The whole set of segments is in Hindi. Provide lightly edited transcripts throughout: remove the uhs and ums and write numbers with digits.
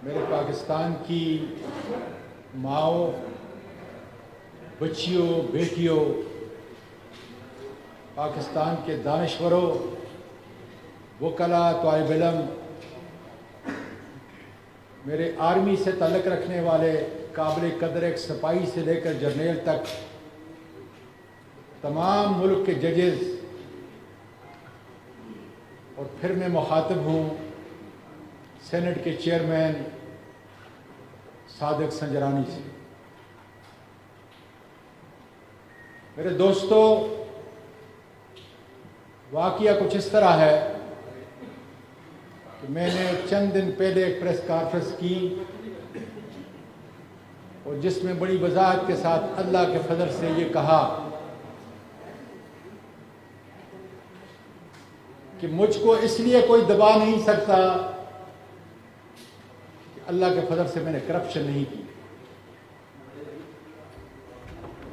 मेरे पाकिस्तान की माओ, बच्चियों, बेटियों, पाकिस्तान के दानश्वरों, वकला, तालिब इल्म, मेरे आर्मी से ताल्लुक़ रखने वाले काबिल कदर एक सिपाही से लेकर जर्नल तक तमाम मुल्क के जजेस, और फिर मैं मुखातिब हूँ सेनेट के चेयरमैन सादिक संजरानी से। मेरे दोस्तों, वाक़या कुछ इस तरह है कि मैंने चंद दिन पहले एक प्रेस कॉन्फ्रेंस की और जिसमें बड़ी वजाहत के साथ अल्लाह के फजल से ये कहा कि मुझको इसलिए कोई दबा नहीं सकता कि अल्लाह के फजल से मैंने करप्शन नहीं की।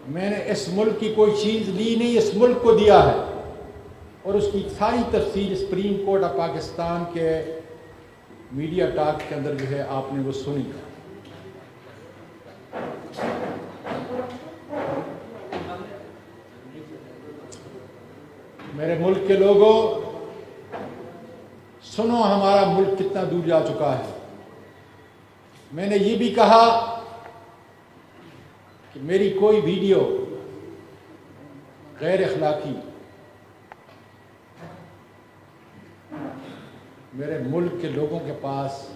मैंने इस मुल्क की कोई चीज़ ली नहीं, इस मुल्क को दिया है, और उसकी सारी तफसील सुप्रीम कोर्ट ऑफ पाकिस्तान के मीडिया टॉक के अंदर जो है आपने वो सुनी। मेरे मुल्क के लोगों, सुनो हमारा मुल्क कितना दूर जा चुका है। मैंने ये भी कहा कि मेरी कोई वीडियो गैर अखलाकी मेरे मुल्क के लोगों के पास,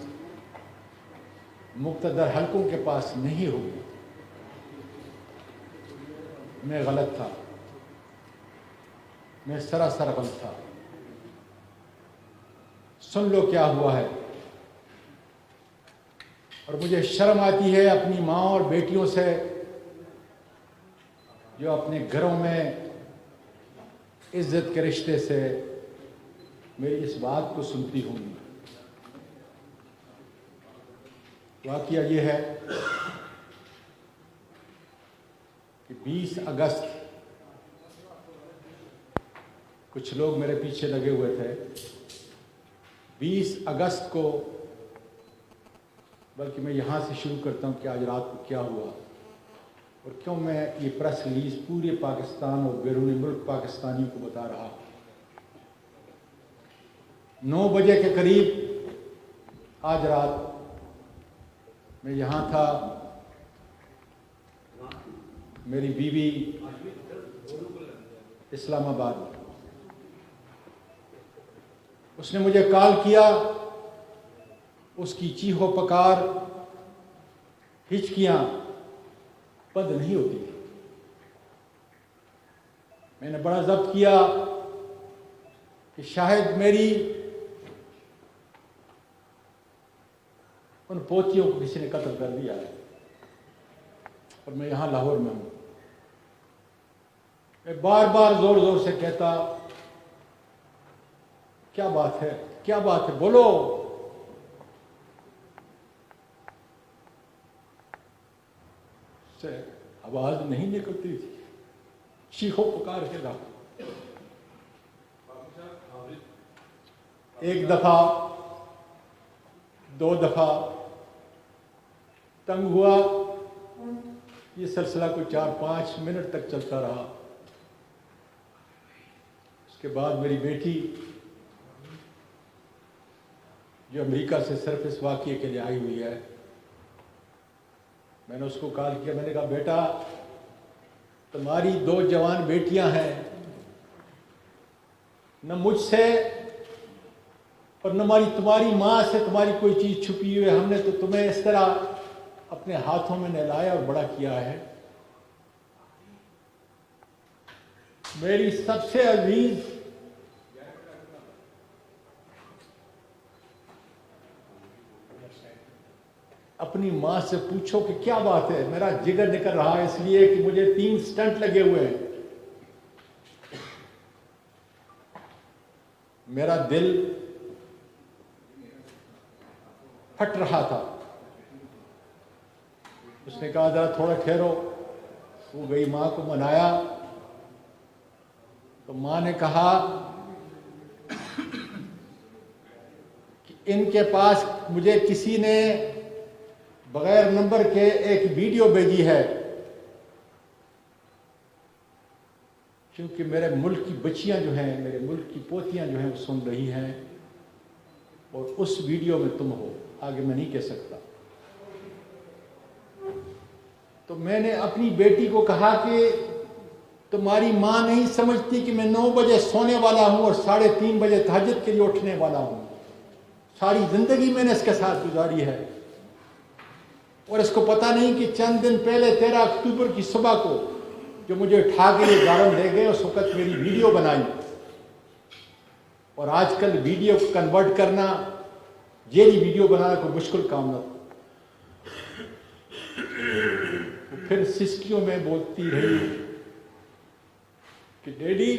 मुक़्तदर हलकों के पास नहीं होगी। मैं गलत था, मैं सरासर गलत था। सुन लो क्या हुआ है। और मुझे शर्म आती है अपनी माँ और बेटियों से जो अपने घरों में इज्जत के रिश्ते से मेरी इस बात को सुनती होंगी। वाक़या ये है कि 20 अगस्त कुछ लोग मेरे पीछे लगे हुए थे। 20 अगस्त को, बल्कि मैं यहाँ से शुरू करता हूँ कि आज रात को क्या हुआ और क्यों मैं ये प्रेस रिलीज पूरे पाकिस्तान और बैरून मुल्क पाकिस्तानियों को बता रहा हूँ। 9 बजे के करीब आज रात मैं यहाँ था। मेरी बीवी इस्लामाबाद में, उसने मुझे कॉल किया। उसकी चीखो पकार, हिचकियाँ बंद नहीं होती। मैंने बड़ा जब्त किया कि शायद मेरी उन पोतियों को किसी ने कत्ल कर दिया है, और मैं यहाँ लाहौर में हूँ। मैं बार बार जोर जोर से कहता, क्या बात है, क्या बात है, बोलो। से आवाज नहीं निकलती थी, चीखो पुकार के रहा। एक दफा, 2 दफा तंग हुआ। ये सिलसिला को 4-5 मिनट तक चलता रहा। उसके बाद मेरी बेटी जो अमेरिका से सिर्फ इस वाक़ये के लिए आई हुई है, मैंने उसको कॉल किया। मैंने कहा, बेटा तुम्हारी 2 जवान बेटियां हैं, न मुझसे और न तुम्हारी माँ से तुम्हारी कोई चीज़ छुपी हुई है। हमने तो तुम्हें इस तरह अपने हाथों में नहलाया और बड़ा किया है। मेरी सबसे अजीज अपनी माँ से पूछो कि क्या बात है। मेरा जिगर निकल रहा है इसलिए कि मुझे 3 स्टंट लगे हुए हैं। मेरा दिल फट रहा था। उसने कहा, जरा थोड़ा ठहरो। वो गई, माँ को मनाया, तो माँ ने कहा कि इनके पास मुझे किसी ने बगैर नंबर के एक वीडियो भेजी है, क्योंकि मेरे मुल्क की बच्चियां जो हैं, मेरे मुल्क की पोतियां जो हैं वो सुन रही हैं, और उस वीडियो में तुम हो, आगे मैं नहीं कह सकता। तो मैंने अपनी बेटी को कहा कि तुम्हारी माँ नहीं समझती कि मैं 9 बजे सोने वाला हूँ और 3:30 बजे तहज्जुद के लिए उठने वाला हूँ। सारी ज़िंदगी मैंने इसके साथ गुजारी है, और इसको पता नहीं कि चंद दिन पहले 13 अक्टूबर की सुबह को जो मुझे उठा के ये गारन ले गए, उस वक्त मेरी वीडियो बनाई। और आजकल वीडियो को कन्वर्ट करना, जेली वीडियो बनाना कोई मुश्किल काम न था। तो फिर सिस्कियों में बोलती रही कि डैडी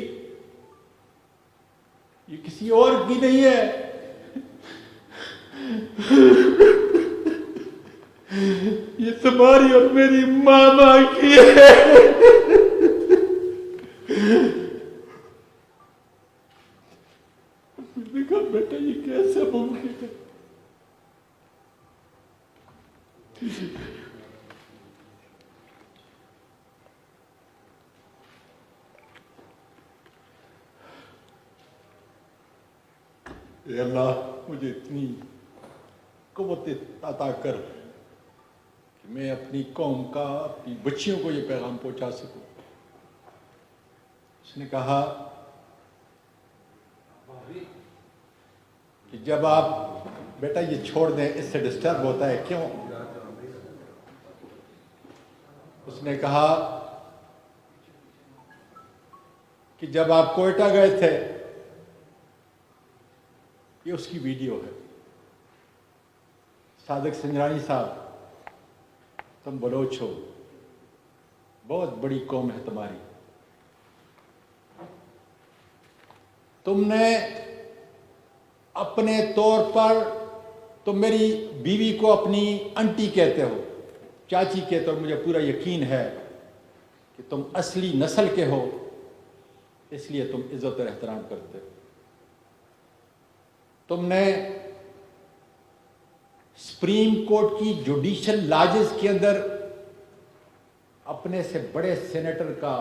ये किसी और की नहीं है, ये तुम्हारी और मेरी मामा की है। देखा बेटा ये कैसे मुमकिन है। अल्लाह मुझे इतनी क़ुव्वत अता कर कि मैं अपनी कौम का, अपनी बच्चियों को ये पैगाम पहुंचा सकूं। उसने कहा कि जब आप बेटा ये छोड़ दें, इससे डिस्टर्ब होता है क्यों। उसने कहा कि जब आप कोयटा गए थे, ये उसकी वीडियो है, सादिक संजरानी साहब तुम बलोच हो, बहुत बड़ी कौम है तुम्हारी, तुमने अपने तौर पर तुम मेरी बीवी को अपनी आंटी कहते हो, चाची कहते हो, मुझे पूरा यकीन है कि तुम असली नस्ल के हो, इसलिए तुम इज्जत और एहतराम करते हो। तुमने सुप्रीम कोर्ट की जुडिशल लॉजेस के अंदर अपने से बड़े सेनेटर का,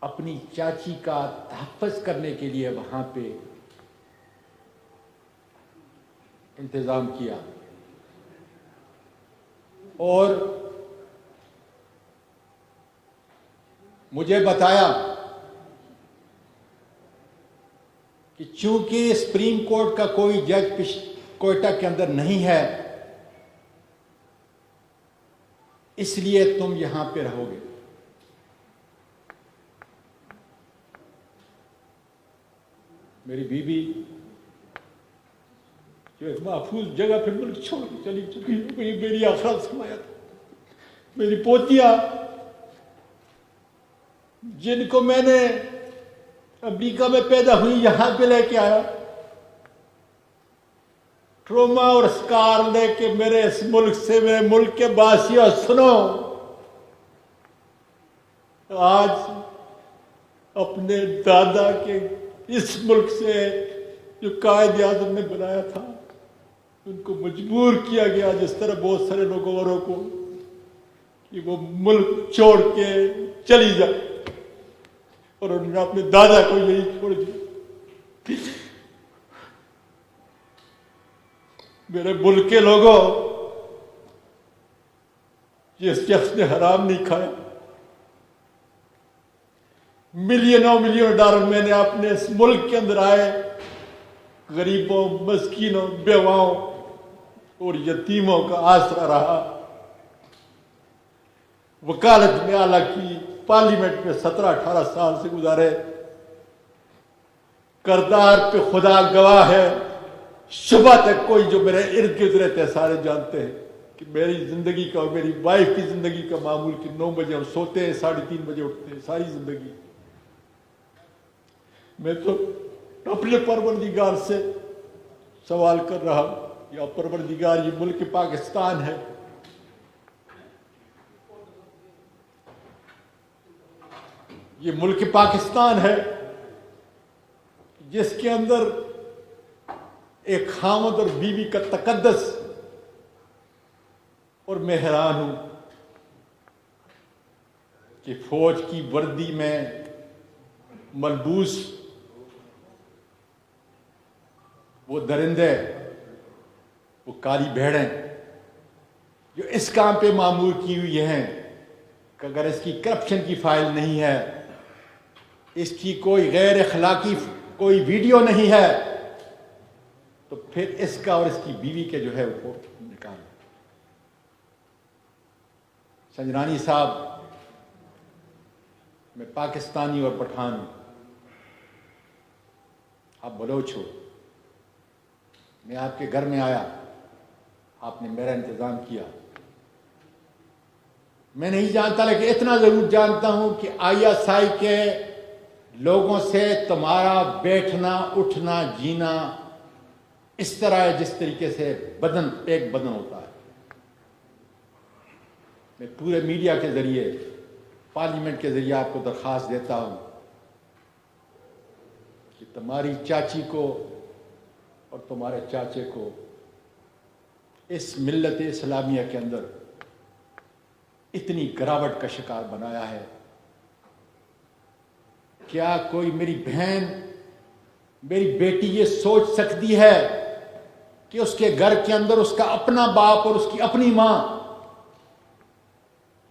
अपनी चाची का तहफ़्फ़ुज़ करने के लिए वहां पे इंतजाम किया, और मुझे बताया कि चूंकि सुप्रीम कोर्ट का कोई जज कोयटा के अंदर नहीं है, इसलिए तुम यहां पे रहोगे। मेरी बीवी जो एक महफूज जगह पे मुल्क छोड़ के चली चुकी है, मेरी आखिरत समाया था। मेरी पोतियां जिनको मैंने अमेरिका में पैदा हुई यहां पे लेके आया, ट्रोमा और स्कार लेके मेरे इस मुल्क से, मेरे मुल्क के वासियों सुनो, आज अपने दादा के इस मुल्क से जो कायद आज़म ने बनाया था, उनको मजबूर किया गया, जिस तरह बहुत सारे लोगों औरों को, कि वो मुल्क छोड़ के चली जाए, और उन्होंने अपने दादा को यही छोड़ दिया। मेरे मुल्क के लोगों, जिस शख्स ने हराम नहीं खाया, मिलियनों मिलियन डॉलर मैंने अपने इस मुल्क के अंदर आए गरीबों, मस्कीनों, बेवाओं और यतीमों का आसरा रहा। वकालत में आला की, पार्लियामेंट में 17-18 साल से गुजारे। करदार पे खुदा गवाह है, सुबह तक कोई जो मेरे इर्द गिर्द रहते हैं सारे जानते हैं कि मेरी जिंदगी का और मेरी वाइफ की जिंदगी का मामूल कि 9 बजे हम सोते हैं, 3:30 बजे उठते हैं, सारी जिंदगी। मैं तो अपने परवरदिगार से सवाल कर रहा हूं, या परवरदिगार, ये मुल्क पाकिस्तान है, ये मुल्क पाकिस्तान है जिसके अंदर एक खामद और बीवी का तकद्दस। और मैं हैरान हूं कि फौज की वर्दी में मलबूस वो दरिंदे, वो काली भेड़ें जो इस काम पे मामूर की हुई हैं कि अगर इसकी करप्शन की फाइल नहीं है, इसकी कोई गैर अखलाकी कोई वीडियो नहीं है, तो फिर इसका और इसकी बीवी के जो है वो निकाल। संजरानी साहब, मैं पाकिस्तानी और पठान हूं, आप बलोच हो। मैं आपके घर में आया, आपने मेरा इंतजाम किया। मैं नहीं जानता, लेकिन इतना जरूर जानता हूं कि ISI के लोगों से तुम्हारा बैठना, उठना, जीना इस तरह है जिस तरीके से बदन एक बदन होता है। मैं पूरे मीडिया के जरिए, पार्लियामेंट के जरिए आपको दरख्वास्त देता हूं कि तुम्हारी चाची को और तुम्हारे चाचे को इस मिल्लत इस्लामिया के अंदर इतनी गिरावट का शिकार बनाया है। क्या कोई मेरी बहन, मेरी बेटी ये सोच सकती है कि उसके घर के अंदर उसका अपना बाप और उसकी अपनी मां,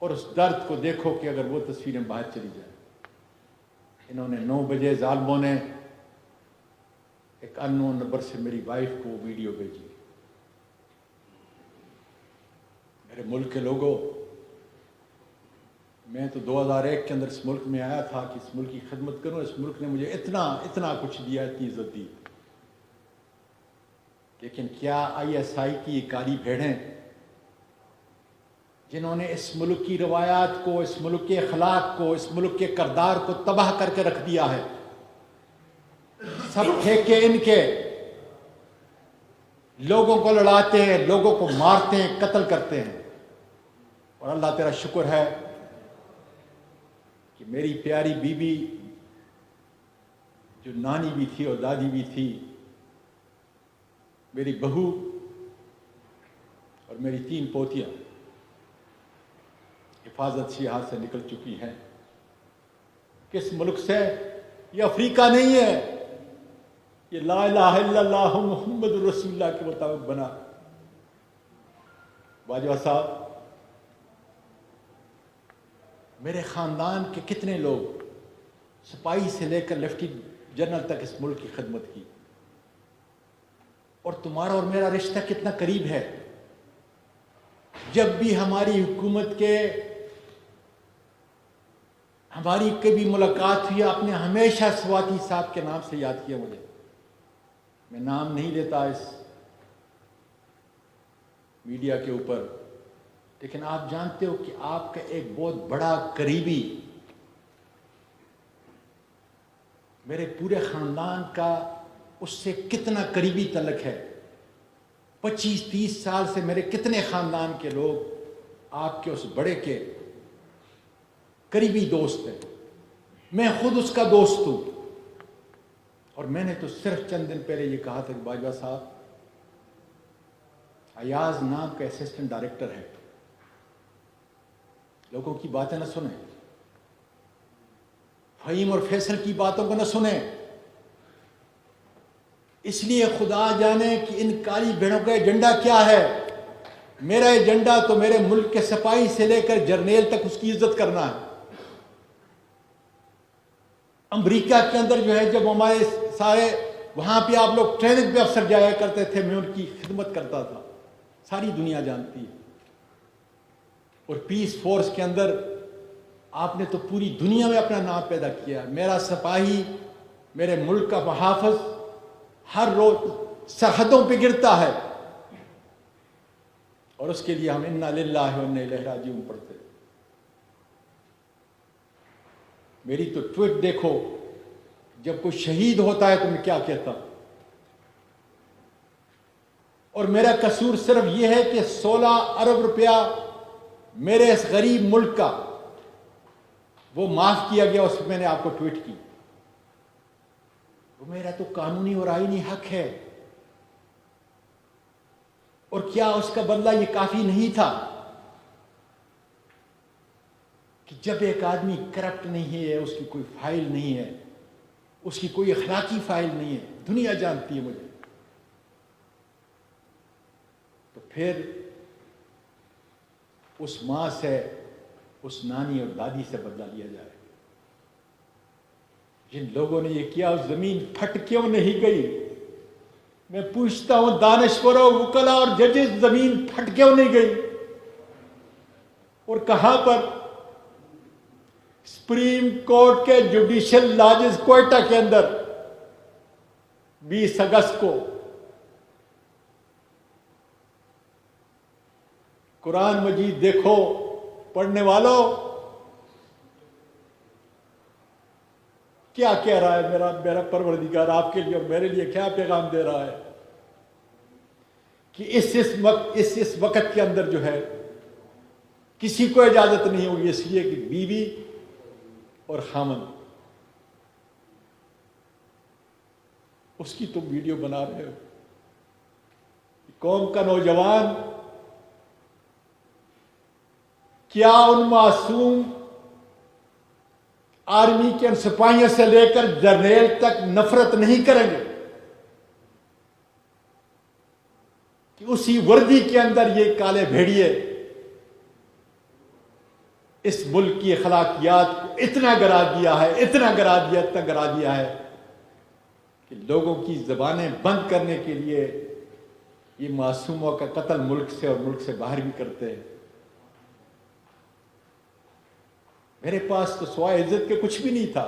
और उस दर्द को देखो कि अगर वो तस्वीरें बाहर चली जाए। इन्होंने 9 बजे जालिमों ने एक अननोन नंबर से मेरी वाइफ को वीडियो भेजी। मेरे मुल्क के लोगों, मैं तो 2001 के अंदर इस मुल्क में आया था कि इस मुल्क की खिदमत करूं। इस मुल्क ने मुझे इतना इतना कुछ दिया, इतनी इज्जत दी, लेकिन क्या ISI की काली भेड़ें जिन्होंने इस मुल्क की रवायात को, इस मुल्क के अखलाक को, इस मुल्क के किरदार को तबाह करके रख दिया है, सब ठेके इनके, लोगों को लड़ाते हैं, लोगों को मारते हैं, कत्ल करते हैं। और अल्लाह तेरा शुक्र है कि मेरी प्यारी बीवी जो नानी भी थी और दादी भी थी, मेरी बहू और मेरी 3 पोतियां हिफाजत से यहां से निकल चुकी हैं। किस मुल्क से? ये अफ्रीका नहीं है, ये ला इलाहा इल्लल्लाह मुहम्मदुर रसूलुल्लाह के मुताबिक बना। बाजवा साहब, मेरे खानदान के कितने लोग, सिपाही से लेकर लेफ्टिनेंट जनरल तक इस मुल्क की खिदमत की, और तुम्हारा और मेरा रिश्ता कितना करीब है। जब भी हमारी हुकूमत के, हमारी कभी मुलाकात हुई, आपने हमेशा स्वाति साहब के नाम से याद किया मुझे। मैं नाम नहीं लेता इस मीडिया के ऊपर, लेकिन आप जानते हो कि आपका एक बहुत बड़ा करीबी मेरे पूरे खानदान का उससे कितना करीबी तल्लुक है। 25-30 साल से मेरे कितने खानदान के लोग आपके उस बड़े के करीबी दोस्त हैं। मैं खुद उसका दोस्त हूं। और मैंने तो सिर्फ चंद दिन पहले ये कहा था कि बाजवा साहब, अयाज नाम का असिस्टेंट डायरेक्टर है, लोगों की बातें न सुने, फहीम और फैसल की बातों को न सुने। इसलिए खुदा जाने कि इन काली भेड़ों का एजेंडा क्या है। मेरा एजेंडा तो मेरे मुल्क के सिपाही से लेकर जर्नेल तक उसकी इज्जत करना है। अमेरिका के अंदर जो है, जब हमारे सारे वहां पे आप लोग ट्रेनिंग पे अफसर जाया करते थे, मैं उनकी खिदमत करता था, सारी दुनिया जानती है। और पीस फोर्स के अंदर आपने तो पूरी दुनिया में अपना नाम पैदा किया। मेरा सिपाही, मेरे मुल्क का मुहाफ़िज़ हर रोज सरहदों पे गिरता है, और उसके लिए हम इन्ना लिल्लाहि व इन्ना इलैहि राजिऊन पढ़ते। मेरी तो ट्वीट देखो, जब कोई शहीद होता है तो मैं क्या कहता। और मेरा कसूर सिर्फ यह है कि 16 अरब रुपया मेरे इस गरीब मुल्क का वो माफ किया गया, उस पर मैंने आपको ट्वीट की। वो मेरा तो कानूनी और आईनी हक है। और क्या उसका बदला ये काफी नहीं था कि जब एक आदमी करप्ट नहीं है, उसकी कोई फाइल नहीं है, उसकी कोई अखलाकी फाइल नहीं है, दुनिया जानती है मुझे, तो फिर उस मां से, उस नानी और दादी से बदला लिया जाए। जिन लोगों ने ये किया, उस जमीन फट क्यों नहीं गई? मैं पूछता हूं दानश्वरों, वकला और जजेस, जमीन फट क्यों नहीं गई? और कहां पर? सुप्रीम कोर्ट के जुडिशियल लॉजेस क्वेटा के अंदर 20 अगस्त को कुरान मजीद देखो पढ़ने वालों, क्या कह रहा है मेरा परवरदिगार आपके लिए और मेरे लिए, क्या पैगाम दे रहा है कि इस वक्त के अंदर जो है किसी को इजाजत नहीं होगी, इसलिए कि बीवी और खामन, उसकी तुम वीडियो बना रहे हो। कौम का नौजवान क्या उन मासूम आर्मी के सिपाहियों से लेकर जर्नल तक नफरत नहीं करेंगे कि उसी वर्दी के अंदर ये काले भेड़िए इस मुल्क की अखलाकियात को इतना गिरा दिया है कि लोगों की जबानें बंद करने के लिए ये मासूमों का कत्ल मुल्क से और मुल्क से बाहर भी करते हैं। मेरे पास तो सवाए इज्जत के कुछ भी नहीं था,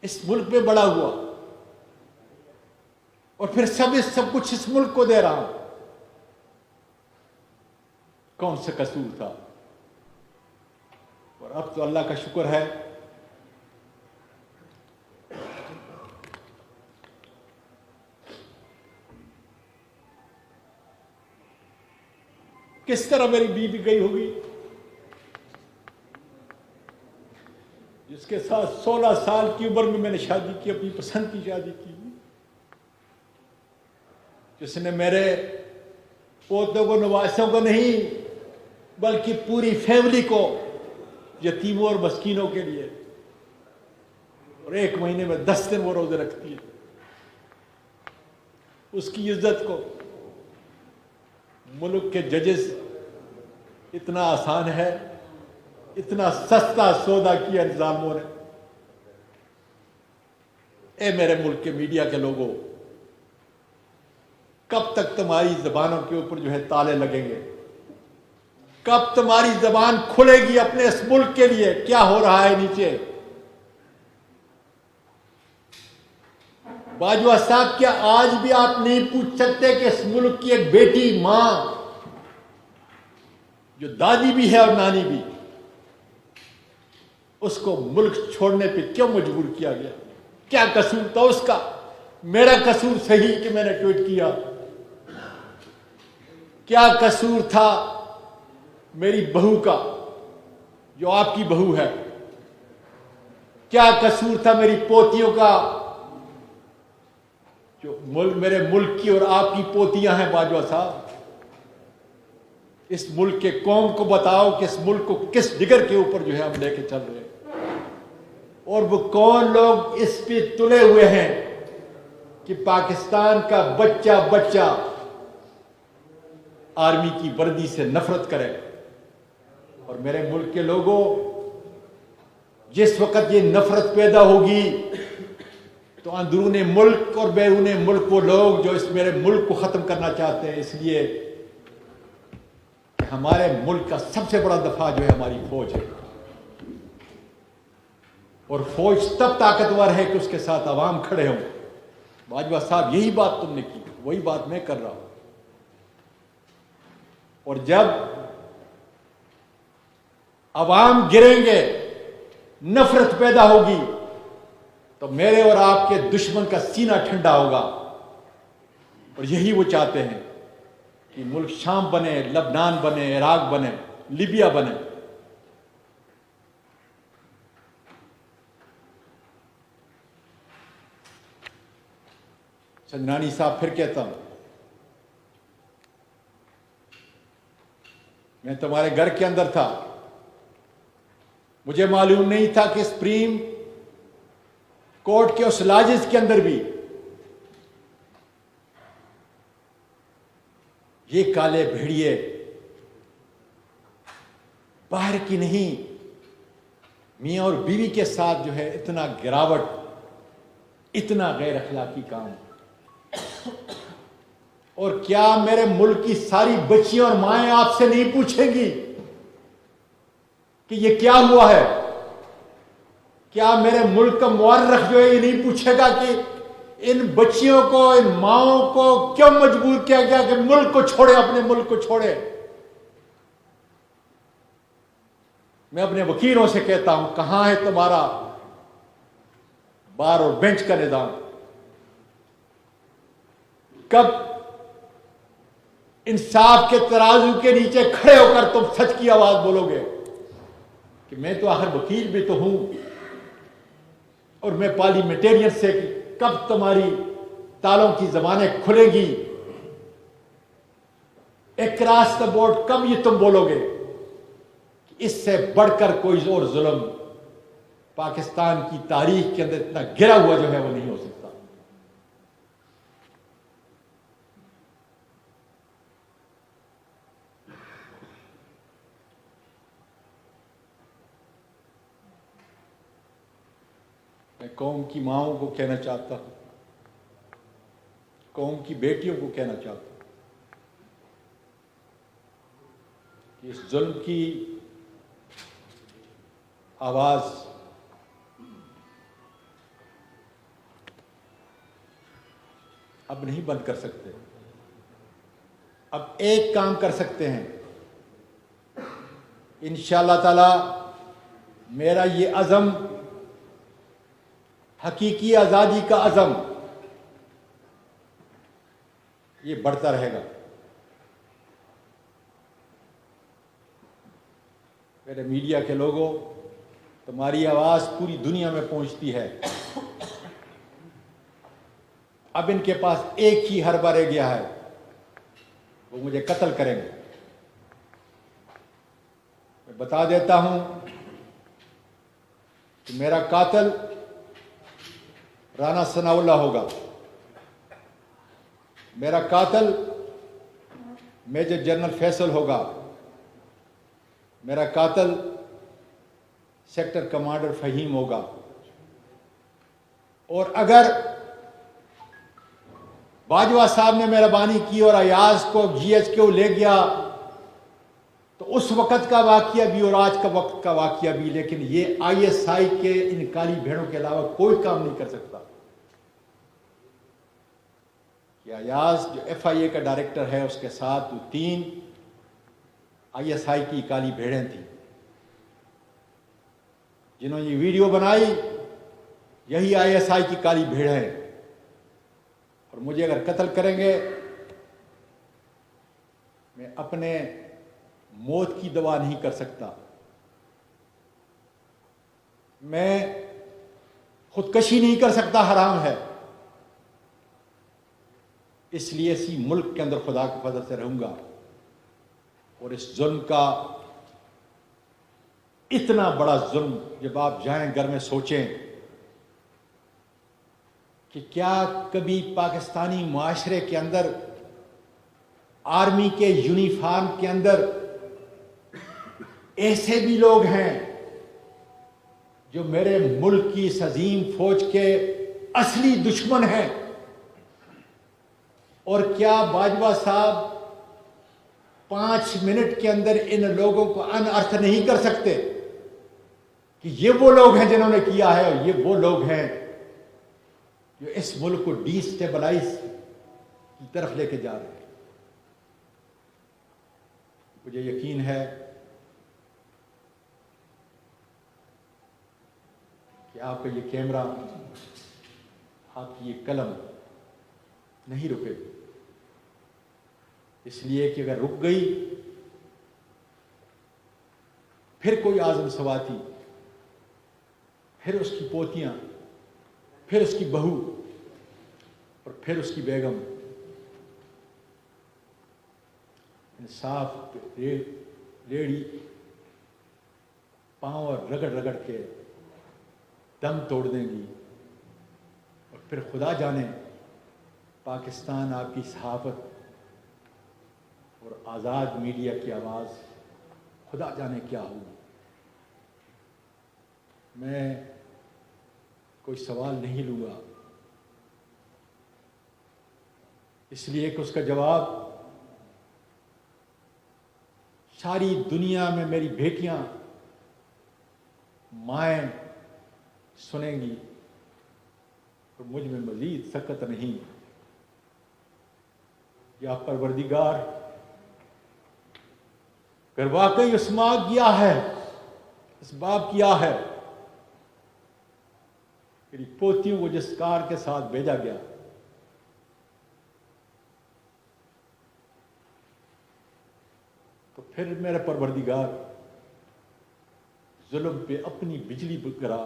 इस मुल्क में बड़ा हुआ और फिर सब कुछ इस मुल्क को दे रहा हूं। कौन सा कसूर था? और अब तो अल्लाह का शुक्र है किस तरह मेरी बीवी गई होगी, जिसके साथ 16 साल की उम्र में मैंने शादी की, अपनी पसंद की शादी की, जिसने मेरे पोतों को, नवासों को नहीं बल्कि पूरी फैमिली को, यतीमों और मस्कीनों के लिए, और 1 महीने में 10 दिन वो रोजे रखती है। उसकी इज्जत को मुल्क के जजेस इतना आसान है, इतना सस्ता सौदा किया इंतजामों ने। ए मेरे मुल्क के मीडिया के लोगों, कब तक तुम्हारी जबानों के ऊपर जो है ताले लगेंगे? कब तुम्हारी जबान खुलेगी अपने इस मुल्क के लिए? क्या हो रहा है नीचे? बाजवा साहब, क्या आज भी आप नहीं पूछ सकते कि इस मुल्क की एक बेटी, मां, जो दादी भी है और नानी भी, उसको मुल्क छोड़ने पे क्यों मजबूर किया गया? क्या कसूर था उसका? मेरा कसूर सही कि मैंने ट्वीट किया, क्या कसूर था मेरी बहू का जो आपकी बहू है? क्या कसूर था मेरी पोतियों का जो मेरे मुल्क की और आपकी पोतियां हैं? बाजवा साहब, इस मुल्क के कौम को बताओ कि इस मुल्क को किस जिगर के ऊपर जो है हम लेके चल रहे हैं, और वो कौन लोग इस पे तुले हुए हैं कि पाकिस्तान का बच्चा बच्चा आर्मी की वर्दी से नफरत करे। और मेरे मुल्क के लोगों, जिस वक्त ये नफरत पैदा होगी तो अंदरूने मुल्क और बैरूने मुल्क वो लोग जो इस मेरे मुल्क को खत्म करना चाहते हैं, इसलिए हमारे मुल्क का सबसे बड़ा दफा जो है हमारी फौज है। और फौज तब ताकतवर है कि उसके साथ अवाम खड़े हों। बाजवा साहब, यही बात तुमने की, वही बात मैं कर रहा हूं। और जब अवाम गिरेंगे, नफरत पैदा होगी, तो मेरे और आपके दुश्मन का सीना ठंडा होगा। और यही वो चाहते हैं कि मुल्क शाम बने, लबनान बने, इराक बने, लीबिया बने। चंद्रानी साहब, फिर कहता हूं, मैं तुम्हारे घर के अंदर था, मुझे मालूम नहीं था कि सुप्रीम कोर्ट के उस लाजिज के अंदर भी ये काले भेड़िए बाहर की नहीं, मियां और बीवी के साथ जो है इतना गिरावट, इतना गैर अखलाकी काम। और क्या मेरे मुल्क की सारी बच्चियां और माएं आपसे नहीं पूछेंगी कि ये क्या हुआ है? क्या मेरे मुल्क का मुअर्रिख जो है ये नहीं पूछेगा कि इन बच्चियों को, इन माओं को क्यों मजबूर किया गया कि मुल्क को छोड़े, अपने मुल्क को छोड़े? मैं अपने वकीलों से कहता हूं, कहां है तुम्हारा बार और बेंच का निजाम? कब इंसाफ के तराजू के नीचे खड़े होकर तुम सच की आवाज बोलोगे कि मैं तो आखिर वकील भी तो हूं और मैं पार्लियामेंटेरियन से, कब तुम्हारी तालों की जबानें खुलेगी? अक्रॉस द बोर्ड कब ये तुम बोलोगे कि इससे बढ़कर कोई और जुल्म पाकिस्तान की तारीख के अंदर इतना गिरा हुआ जो है वो नहीं हो सकता? मैं कौम की माओं को कहना चाहता हूं, कौम की बेटियों को कहना चाहता हूं कि इस जुल्म की आवाज अब नहीं बंद कर सकते। अब एक काम कर सकते हैं, इंशाअल्लाह ताला मेरा ये अज़म, हकीकी आज़ादी का अज़म, ये बढ़ता रहेगा। मेरे मीडिया के लोगों, तुम्हारी आवाज़ पूरी दुनिया में पहुंचती है। अब इनके पास एक ही हरबा रह गया है, वो मुझे कत्ल करेंगे। मैं बता देता हूं कि मेरा कातिल राना सनाउल्लाह होगा, मेरा कातिल मेजर जनरल फैसल होगा, मेरा कातिल सेक्टर कमांडर फहीम होगा। और अगर बाजवा साहब ने मेहरबानी की और अयाज को GHQ ले गया तो उस वक़्त का वाक़या भी और आज का वक्त का वाक़या भी, लेकिन ये ISI के इन काली भेड़ों के अलावा कोई काम नहीं कर सकता। कि अयाज जो FIA का डायरेक्टर है, उसके साथ 3 ISI की काली भेड़ें थी जिन्होंने ये वीडियो बनाई, यही ISI की काली भेड़ है। और मुझे अगर कत्ल करेंगे, मैं अपने मौत की दवा नहीं कर सकता, मैं खुदकशी नहीं कर सकता, हराम है। इसलिए इसी मुल्क के अंदर खुदा के फजल से रहूंगा और इस जुल्म का, इतना बड़ा जुल्म, जब आप जाएं घर में सोचें कि क्या कभी पाकिस्तानी माशरे के अंदर आर्मी के यूनिफॉर्म के अंदर ऐसे भी लोग हैं जो मेरे मुल्क की इस अजीम फौज के असली दुश्मन हैं? और क्या बाजवा साहब 5 मिनट के अंदर इन लोगों को अनअर्थ नहीं कर सकते कि ये वो लोग हैं जिन्होंने किया है और ये वो लोग हैं जो इस मुल्क को डिस्टेबलाइज की तरफ लेके जा रहे हैं? मुझे यकीन है कि आपका ये कैमरा, आपकी ये कलम नहीं रुकेगी, इसलिए कि अगर रुक गई फिर कोई आज़म सवाती, फिर उसकी पोतियां, फिर उसकी बहू और फिर उसकी बेगम इंसाफ रेड़ी पांव और रगड़ रगड़ के दम तोड़ देंगी। और फिर खुदा जाने पाकिस्तान आपकी सहाफत और आज़ाद मीडिया की आवाज़ खुदा जाने क्या होगी। मैं कोई सवाल नहीं लूँगा, इसलिए कि उसका जवाब सारी दुनिया में मेरी बेटियां माएँ सुनेंगी। और मुझ में मज़ीद सकत नहीं, या परवरदिगार अगर वाकई उस माँ किया है, इस बाप किया है, मेरी पोतियों को जिस कार के साथ भेजा गया, तो फिर मेरे परवरदिगार जुल्म पे अपनी बिजली गिरा।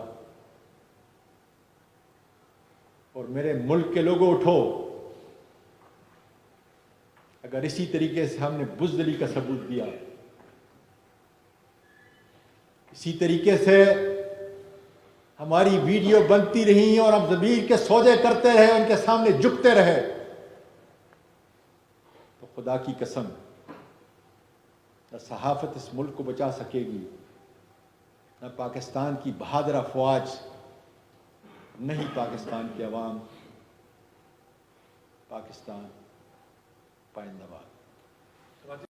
और मेरे मुल्क के लोगों उठो, अगर इसी तरीके से हमने बुज़दिली का सबूत दिया, इसी तरीके से हमारी वीडियो बनती रही और हम ज़मीर के सौदे करते रहे, उनके सामने झुकते रहे, तो खुदा की कसम न सहाफ़त इस मुल्क को बचा सकेगी, न पाकिस्तान की बहादुर अफ़वाज, नहीं पाकिस्तान की आवाम। पाकिस्तान पाइंदाबाद।